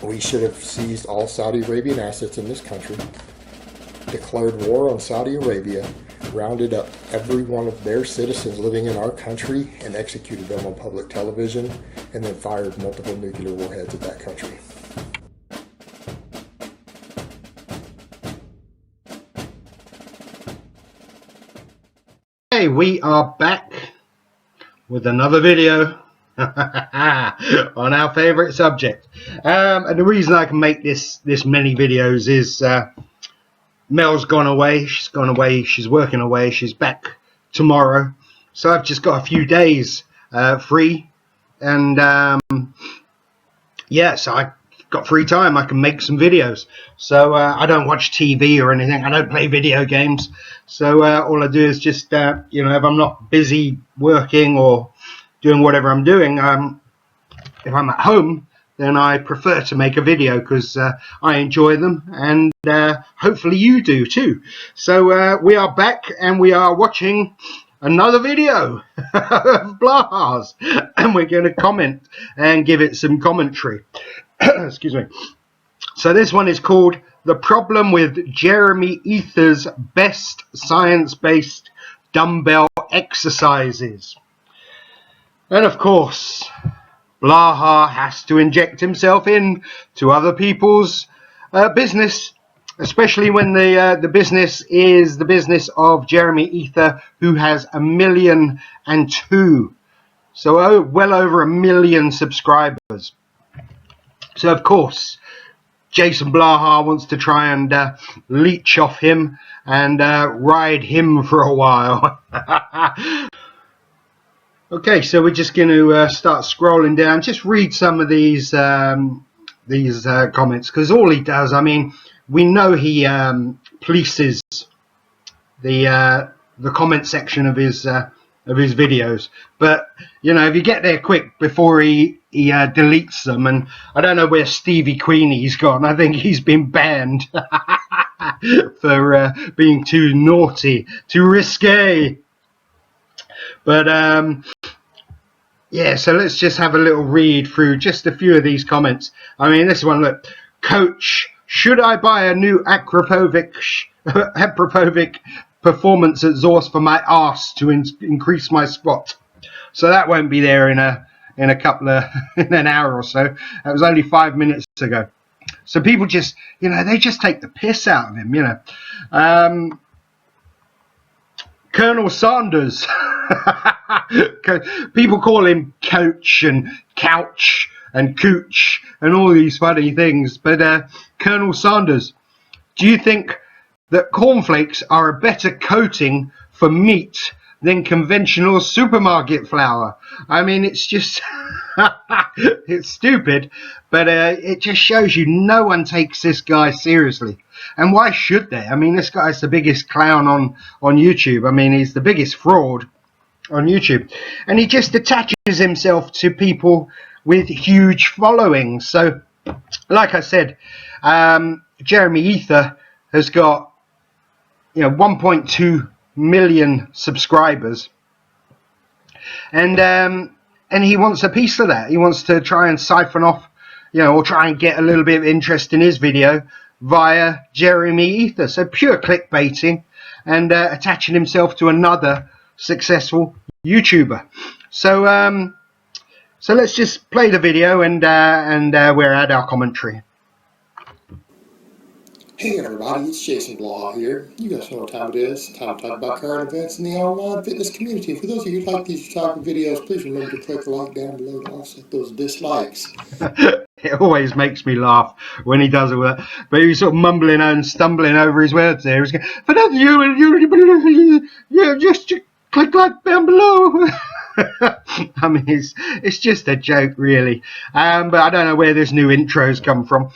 We should have seized all Saudi Arabian assets in this country, declared war on Saudi Arabia, rounded up every one of their citizens living in our country and executed them on public television, and then fired multiple nuclear warheads at that country. Hey, we are back with another video on our favorite subject. And the reason I can make this many videos is Mel's gone away. She's working away. She's back tomorrow. So I've just got a few days free. And yeah, so I got free time. I can make some videos. So I don't watch TV or anything. I don't play video games. So all I do is just, you know, if I'm not busy working or doing whatever I'm doing, if I'm at home, then I prefer to make a video because I enjoy them, and hopefully you do too. So we are back and we are watching another video of Blaha's, and we're going to comment and give it some commentary. Excuse me. So this one is called "The Problem with Jeremy Ether's Best Science-Based Dumbbell Exercises." And of course, Blaha has to inject himself in to other people's business, especially when the business is the business of Jeremy Ether, who has 1,000,002, so well over 1 million subscribers. So of course, Jason Blaha wants to try and leech off him and ride him for a while. Okay, so we're just going to start scrolling down. Just read some of these comments, because all he does, I mean, we know he polices the comment section of his videos, but you know, if you get there quick before he deletes them, and I don't know where Stevie Queenie's gone. I think he's been banned for being too naughty, too risque. But yeah, so let's just have a little read through just a few of these comments. I mean, this one, look. Coach, should I buy a new Akrapovic performance exhaust for my arse to increase my squat? So that won't be there in an hour or so. That was only 5 minutes ago. So people just, you know, they just take the piss out of him, you know. Colonel Sanders. People call him Coach and Couch and Cooch and all these funny things. But Colonel Sanders, do you think that cornflakes are a better coating for meat than conventional supermarket flour? I mean, it's just it's stupid, but it just shows you no one takes this guy seriously. And why should they? I mean, this guy's the biggest clown on YouTube. I mean, he's the biggest fraud on YouTube, and he just attaches himself to people with huge followings. So like I said, Jeremy Ether has got, you know, 1.2 million subscribers, and he wants a piece of that. He wants to try and siphon off, you know, or try and get a little bit of interest in his video via Jeremy Ether. So pure clickbaiting and attaching himself to another successful YouTuber. So so let's just play the video and we'll add our commentary. Hey everybody, it's Jason Blaha here. You guys know what time it is. Time to talk about current events in the online fitness community. For those of you who like these type of videos, please remember to click the like down below to offset those dislikes. It always makes me laugh when he does all that. But he's sort of mumbling and stumbling over his words there. He's going, for those of you, just click like down below. I mean, it's just a joke, really. But I don't know where this new intro's come from.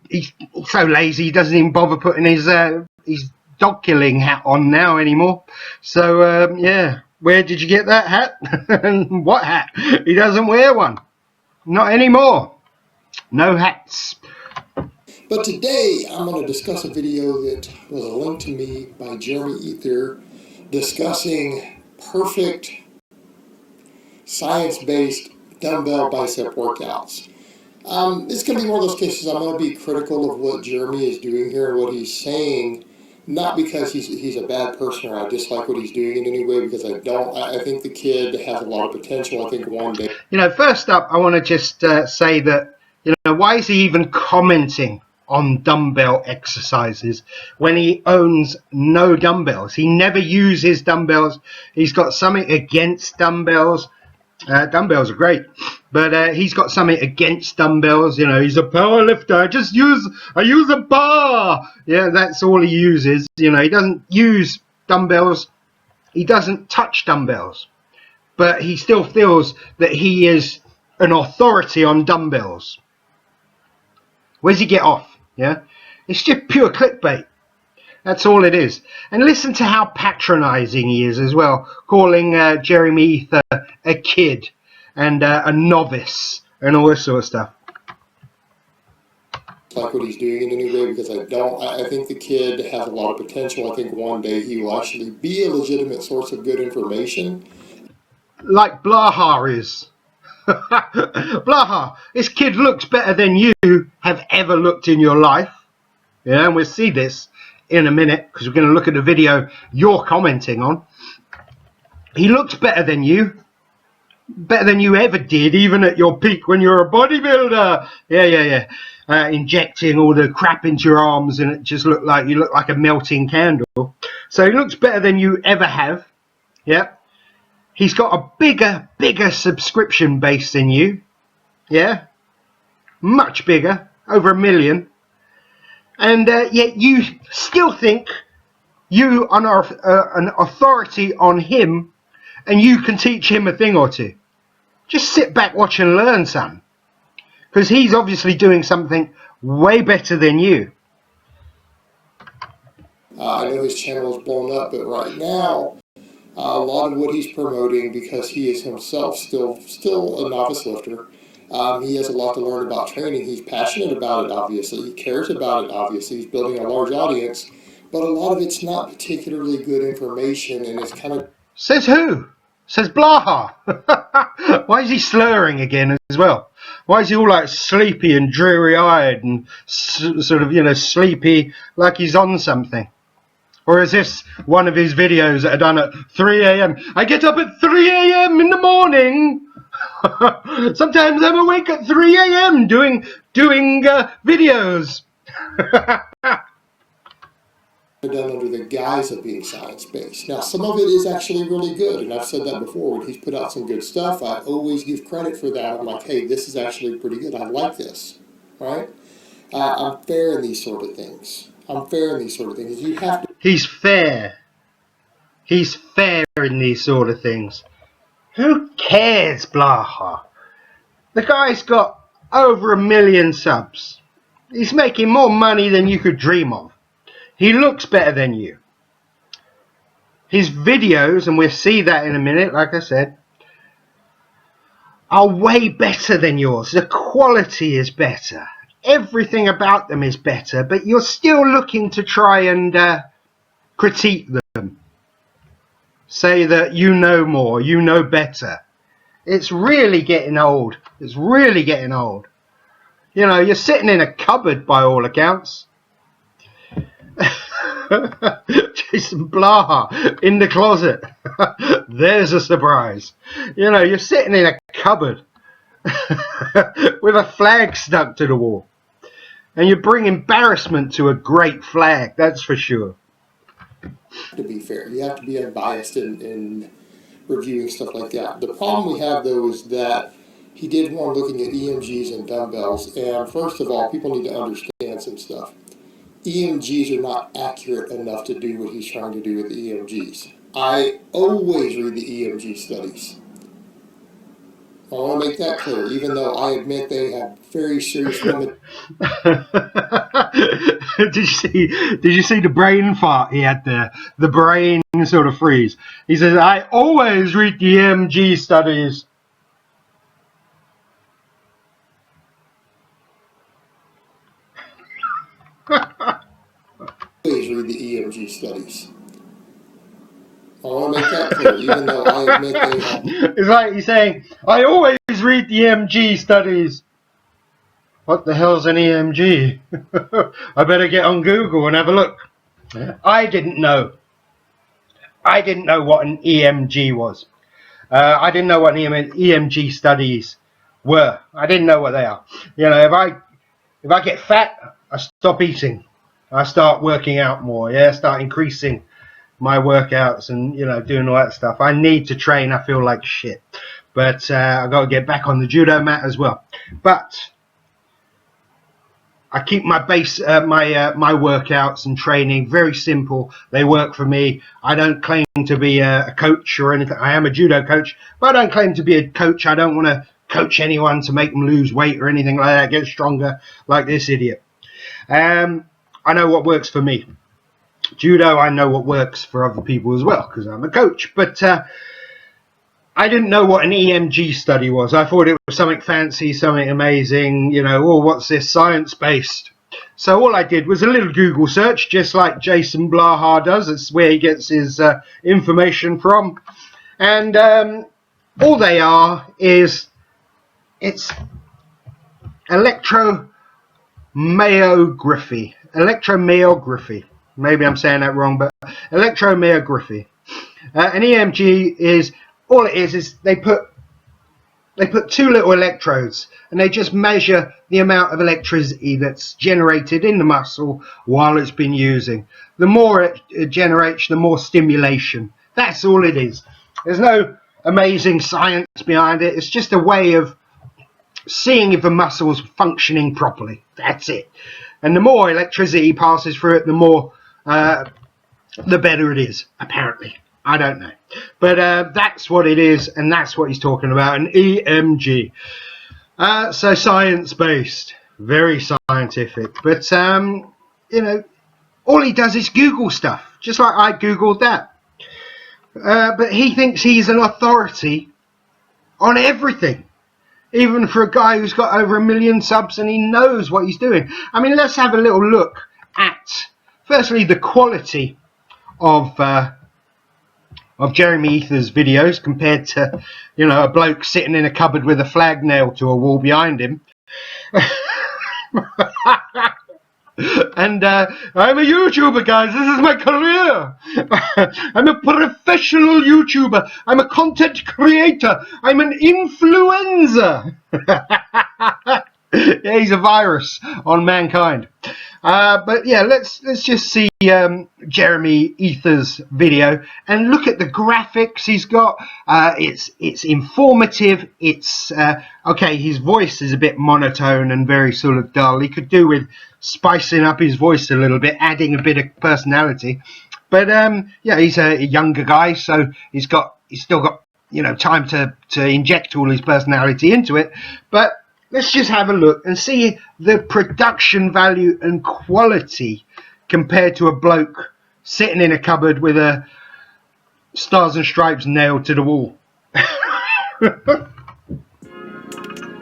He's so lazy, he doesn't even bother putting his dog killing hat on now anymore. So yeah, where did you get that hat? What hat? He doesn't wear one, not anymore. No hats. But today I'm going to discuss a video that was a link to me by Jeremy Ether discussing perfect science-based dumbbell bicep workouts. It's going to be one of those cases. I'm going to be critical of what Jeremy is doing here and what he's saying, not because he's a bad person or I dislike what he's doing in any way, because I don't. I think the kid has a lot of potential. I think one day. First up, I want to just say that, why is he even commenting on dumbbell exercises when he owns no dumbbells? He never uses dumbbells. He's got something against dumbbells. Dumbbells are great, but he's got something against dumbbells. He's a power lifter. I use a bar. Yeah, that's all he uses. He doesn't use dumbbells. He doesn't touch dumbbells, but he still feels that he is an authority on dumbbells. Where's he get off? Yeah, it's just pure clickbait. That's all it is. And listen to how patronizing he is as well, calling Jeremy Ether a kid and a novice and all this sort of stuff. Like what he's doing in any way, because I don't. I think the kid has a lot of potential. I think one day he will actually be a legitimate source of good information. Like Blaha is. Blaha, this kid looks better than you have ever looked in your life. Yeah, and we'll see this in a minute because we're going to look at the video you're commenting on. He looks better than you ever did, even at your peak when you're a bodybuilder. Yeah. Injecting all the crap into your arms and it just looked like you look like a melting candle. So he looks better than you ever have. Yeah. He's got a bigger subscription base than you. Yeah. Much bigger. Over 1 million. And yet you still think you are an authority on him and you can teach him a thing or two. Just sit back, watch and learn, son. Because he's obviously doing something way better than you. I know his channel is blown up, but right now, a lot of what he's promoting, because he is himself still a novice lifter, he has a lot to learn about training. He's passionate about it, obviously. He cares about it, obviously. He's building a large audience, but a lot of it's not particularly good information, and it's kind of... Says who? Says Blaha. Why is he slurring again as well? Why is he all like sleepy and dreary-eyed and sort of, sleepy like he's on something? Or is this one of his videos that are done at 3 a.m.? I get up at 3 a.m. in the morning. Sometimes I'm awake at 3 a.m. doing videos. Done under the guise of being science-based. Now, some of it is actually really good, and I've said that before. When he's put out some good stuff, I always give credit for that. I'm like, hey, this is actually pretty good. I like this, right? I'm fair in these sort of things. You have to... He's fair. He's fair in these sort of things. Who cares, Blaha? The guy's got over 1 million subs. He's making more money than you could dream of. He looks better than you. His videos, and we'll see that in a minute, like I said, are way better than yours. The quality is better. Everything about them is better, but you're still looking to try and critique them. Say that you know more, you know better. It's really getting old. It's really getting old. You're sitting in a cupboard by all accounts. Jason Blaha in the closet. There's a surprise. You're sitting in a cupboard with a flag stuck to the wall. And you bring embarrassment to a great flag, that's for sure. To be fair, you have to be unbiased in reviewing stuff like that. The problem we have, though, is that he did one looking at EMGs and dumbbells. And first of all, people need to understand some stuff. EMGs are not accurate enough to do what he's trying to do with the EMGs. I always read the EMG studies. I want to make that clear, even though I admit they have very serious limits. Did you see the brain fart he had there? The brain sort of freeze. He says, I always read the EMG studies. Always read the EMG studies. I want to make that clear, even though I admit they have... It's like he's saying, I always read the EMG studies. What the hell's an EMG? I better get on Google and have a look. I didn't know. I didn't know what an EMG was. I didn't know what EMG studies were. I didn't know what they are. You know, if I get fat, I stop eating. I start working out more. Yeah, start increasing my workouts and, you know, doing all that stuff. I need to train. I feel like shit, but I got to get back on the judo mat as well. But I keep my my workouts and training very simple. They work for me. I don't claim to be a coach or anything. I am a judo coach, but I don't claim to be a coach. I don't want to coach anyone to make them lose weight or anything like that, get stronger like this idiot. I know what works for me. Judo, I know what works for other people as well, because I'm a coach. But I didn't know what an EMG study was. I thought it was something fancy, something amazing, you know, oh, what's this, science-based? So all I did was a little Google search, just like Jason Blaha does. It's where he gets his information from. And all they are is, it's electromyography. Electromyography. Maybe I'm saying that wrong, but electromyography. An EMG is, all it is they put two little electrodes and they just measure the amount of electricity that's generated in the muscle while it's been using. The more it generates, the more stimulation. That's all it is. There's no amazing science behind it. It's just a way of seeing if the muscle's functioning properly. That's it. And the more electricity passes through it, the more the better it is, apparently. I don't know. But that's what it is, and that's what he's talking about, an EMG. So science-based, very scientific. But, you know, all he does is Google stuff, just like I Googled that. But he thinks he's an authority on everything. Even for a guy who's got over 1 million subs and he knows what he's doing. I mean, let's have a little look at, firstly, the quality of Jeremy Ether's videos compared to, you know, a bloke sitting in a cupboard with a flag nailed to a wall behind him. And I'm a YouTuber, guys. This is my career. I'm a professional YouTuber. I'm a content creator. I'm an influencer. Yeah, he's a virus on mankind. But yeah, let's just see Jeremy Ether's video and look at the graphics he's got. It's informative. It's okay. His voice is a bit monotone and very sort of dull. He could do with spicing up his voice a little bit, adding a bit of personality. But yeah, he's a younger guy, so he's still got, you know, time to inject all his personality into it. But let's just have a look and see the production value and quality compared to a bloke sitting in a cupboard with a Stars and Stripes nailed to the wall.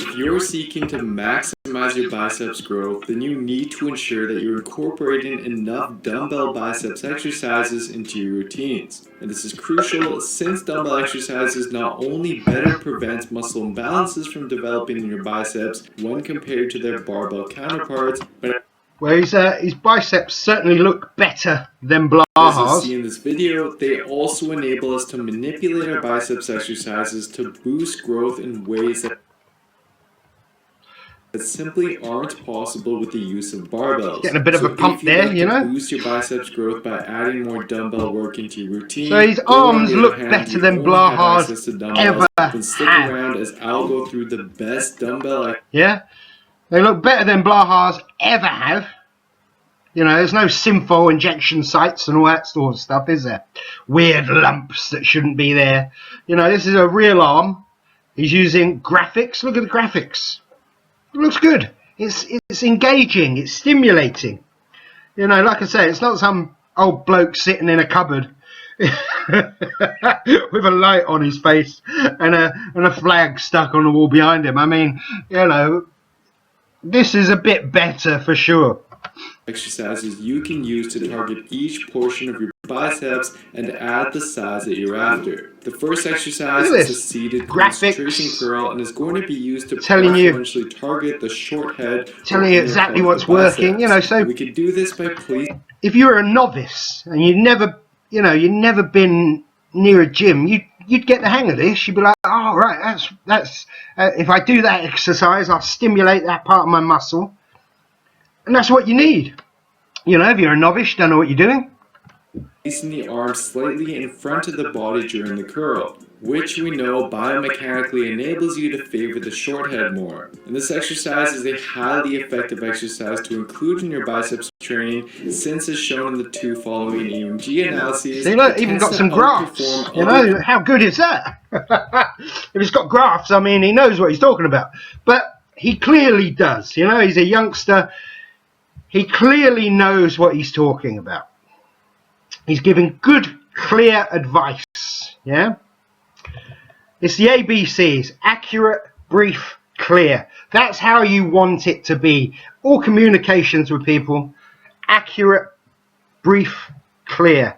If you're seeking to maximize your biceps growth, then you need to ensure that you're incorporating enough dumbbell biceps exercises into your routines. And this is crucial since dumbbell exercises not only better prevent muscle imbalances from developing in your biceps when compared to their barbell counterparts, but well, his biceps certainly look better than as you'll Blaha's. see in this video, they also enable us to manipulate our biceps exercises to boost growth in ways that simply aren't possible with the use of barbells. Getting a bit of a pump if you'd there, like you to know. boost your biceps growth by adding more dumbbell work into your routine. So his arms look better than Blaha's ever then stick have. around as I'll go through the best dumbbell. Yeah, they look better than Blaha's ever have. You know, there's no Sympho injection sites and all that sort of stuff, is there? Weird lumps that shouldn't be there. You know, this is a real arm. He's using graphics. Look at the graphics. It looks good. It's engaging. It's stimulating. You know, like I say, it's not some old bloke sitting in a cupboard with a light on his face and a flag stuck on the wall behind him. I mean, you know, this is a bit better for sure. exercises you can use to target each portion of your biceps and add the size that you're after. The first exercise is a seated concentration curl and is going to be used to preferentially target the short head, telling you exactly what's working. You know, so we can do this by placing. If you're a novice and you've never been near a gym, you'd get the hang of this. You'd be like, oh right, that's if I do that exercise, I'll stimulate that part of my muscle, and that's what you need. You know, if you're a novice, you don't know what you're doing. Placing the arm slightly in front of the body during the curl, which we know biomechanically enables you to favor the short head more. And this exercise is a highly effective exercise to include in your biceps training, since as shown in the 2 following EMG analyses. See, look, even got some graphs. You know, how good is that? If it's got graphs, I mean, he knows what he's talking about. But he clearly does. You know, he's a youngster. He clearly knows what he's talking about. He's giving good, clear advice, yeah? It's the ABCs, accurate, brief, clear. That's how you want it to be. All communications with people, accurate, brief, clear.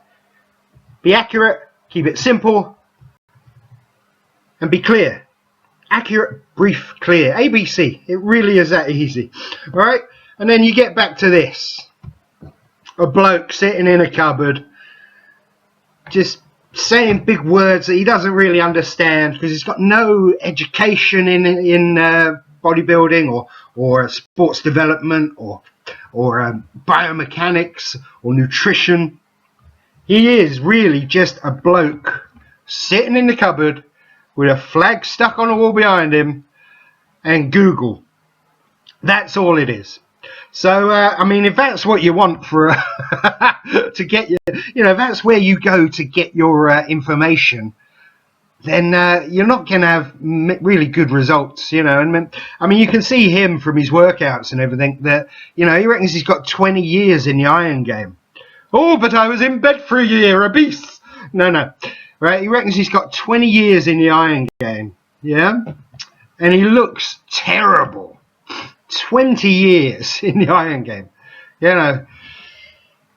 Be accurate, keep it simple, and be clear. Accurate, brief, clear. ABC, it really is that easy, all right? And then you get back to this. A bloke sitting in a cupboard, just saying big words that he doesn't really understand because he's got no education in bodybuilding or sports development or biomechanics or nutrition. He is really just a bloke sitting in the cupboard with a flag stuck on the wall behind him and Google. That's all it is. So, I mean, if that's what you want for to get you know, if that's where you go to get your information, then you're not going to have really good results, you know. And I mean, you can see him from his workouts and everything that, you know, he reckons he's got 20 years in the iron game. Oh, but I was in bed for a year, a beast. No, right? He reckons he's got 20 years in the iron game, yeah, and he looks terrible. 20 years in the iron game, you know.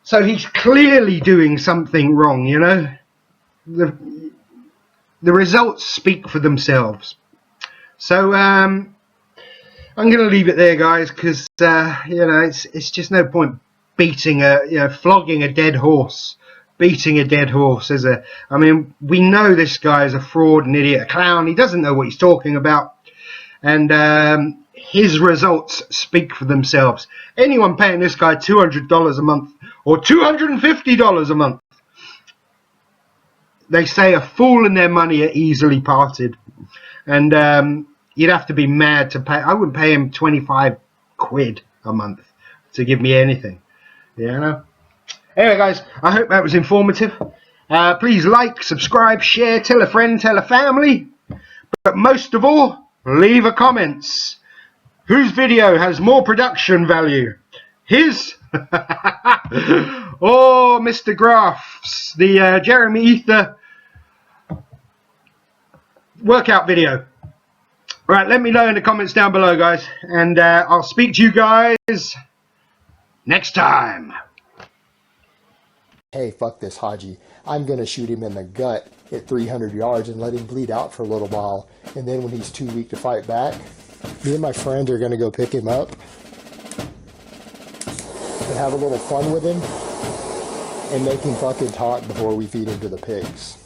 So he's clearly doing something wrong, you know. The results speak for themselves. So I'm going to leave it there, guys, because you know, it's just no point flogging a dead horse, beating a dead horse. I mean, we know this guy is a fraud, an idiot, a clown. He doesn't know what he's talking about, and his results speak for themselves. Anyone paying this guy $200 a month or $250 a month, they say a fool and their money are easily parted. And you'd have to be mad to pay. I wouldn't pay him 25 quid a month to give me anything. You know? Anyway, guys, I hope that was informative. Please like, subscribe, share, tell a friend, tell a family. But most of all, leave a comments. Whose video has more production value? His or Mr. Graph's, the Jeremy Ether workout video? Right, let me know in the comments down below, guys, and I'll speak to you guys next time. Hey, fuck this Haji. I'm going to shoot him in the gut at 300 yards and let him bleed out for a little while. And then when he's too weak to fight back, me and my friends are going to go pick him up and have a little fun with him and make him fucking talk before we feed him to the pigs.